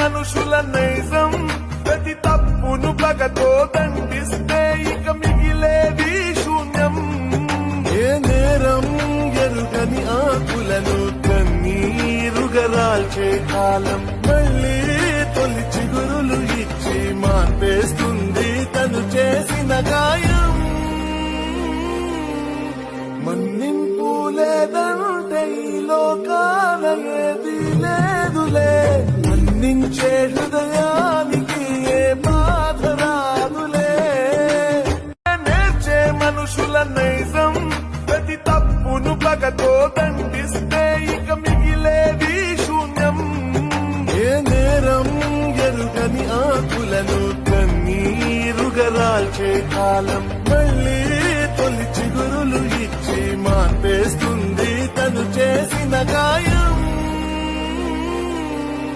మనుషుల నైజం ప్రతి తప్పును పగతో దండిస్తే ఇక మిగిలేది శూన్యం. ఏ నేరం ఎరుగని ఆకులను కన్నీరుగరాల్చే కాలం మళ్ళీ తొలి చిగురులు ఇచ్చి మార్పేస్తుంది తను చేసిన గాయం. మన్నింపు లేదంటే ఈ లోకాల ఏది లేదులే, మన్నించే హృదయానికి ఏ బాధ రాదులే. నేర్చే మనుషుల నైజం ప్రతి తప్పును పగతో దండిస్తే ఇక మిగిలేది శూన్యం. ఏ నేరం ఎరుగని ఆకులను కన్నీరుగరాల్చే కాలం మళ్ళీ తొలి చిగురులు ఇచ్చి మార్పేస్తుంది తను చేసిన గాయం.